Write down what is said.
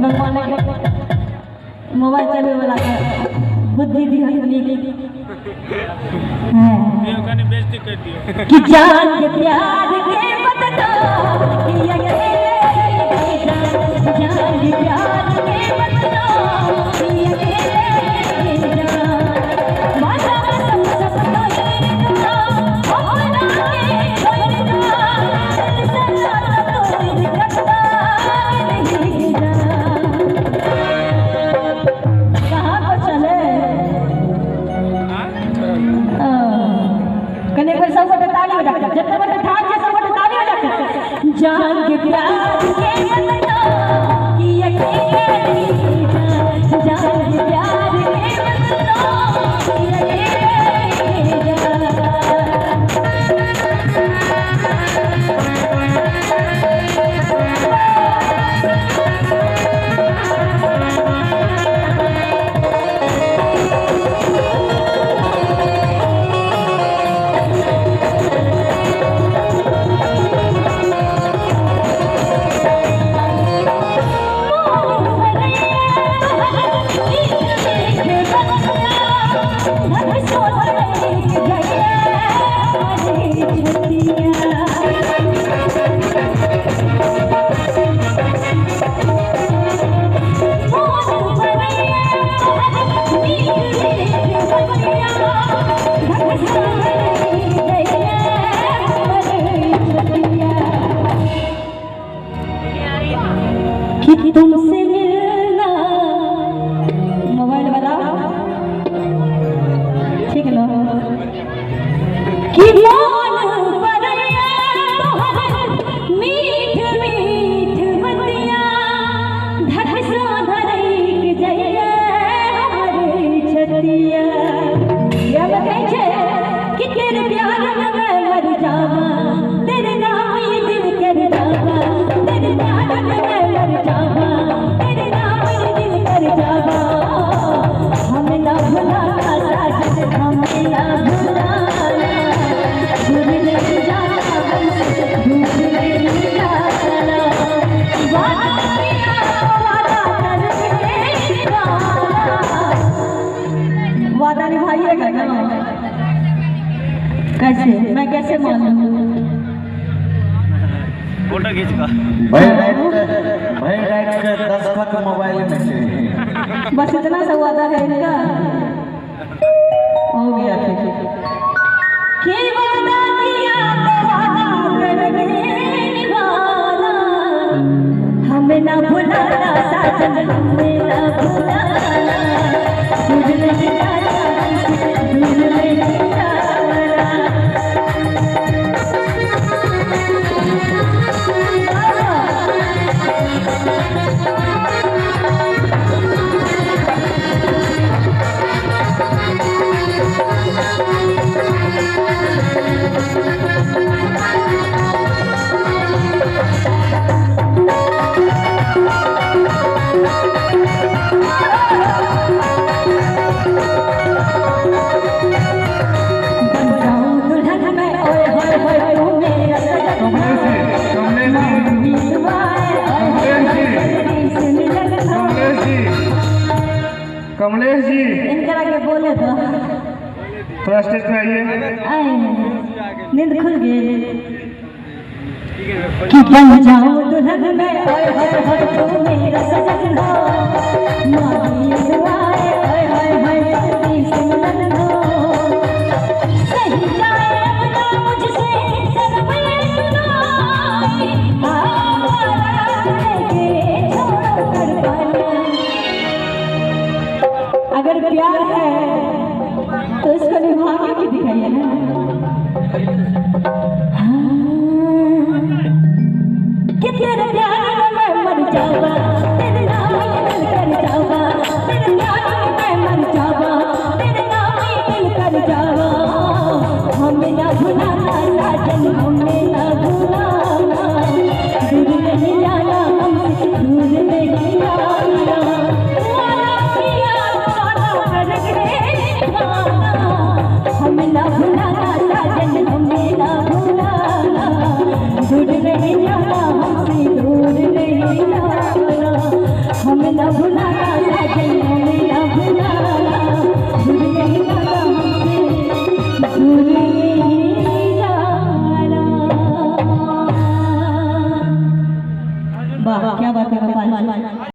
भगवान मोबाइल चलने वाला बुद्धि दी हमने है बेइज्जती कर दिया कि जान के प्यार के बदला कि अकेले जान के प्यार के बदला कि अकेले माता सब सब अपना के कने पर सब ताली बजा जितना बड़ा ठाक है सब ताली बजा जान के प्यार के बदला कि अकेले जान के प्यार के बदला कि अकेले कि तुमसे मिलना मोबाइल वाला ठीक ना कि मौन परया तोहर मीठ मीठ बतिया धड़सा धड़क जइया हमरे छतिया ये बताई छे कि तेरे प्यार में मैं मर जावा तेरे नाम ये दिल कर जावा तेरे प्यार में मैं मर जावा तेरे नाम ये दिल कर जावा हमें ना भुलाना साजन हमें ना भुलाना भूल नहीं जाना हमसे भूल नहीं जाना वादा करके वादा निभाइएगा ना कैसे मैं कैसे मानूं फोटो खींच का भाई राइट के 10 लाख मोबाइल में चाहिए बस इतना सा वादा है इनका हो गया कि वादा किया तो वादा करके निभाना हमें ना भुलाना साजन हमें ना भुलाना भूल नहीं जाना भूल नहीं जाना कमलेश जी इनका आगे बोले तो थोड़ा स्टेज पे आइए नींद खुल गई कि बन जाओ दुल्हन में ओए होए होए तू मेरा सजन हो माही दुआए ओए होए होए तेरी सिमरन हो सही जाए अपना मुझसे शर्म ये सुनाए आवारा के छोड़ो कर पाना अगर प्यार है तो इसको निभा के दिखाइए ना कि तेरे प्यार में मैं मर जाऊंगा तेरे नाम ये दिल कर जाऊंगा तेरे प्यार में मैं मर जाऊंगा तेरे नाम ये दिल कर जाऊंगा हमें ना भुलाना साजन हमें ना भुलाना दूर नहीं जाना हमसे दूर नहीं जाना वादा किया वादा करके हमें ना भुलाना साजन हमें ना भुलाना दूर नहीं जाना हमसे दूर नहीं जाना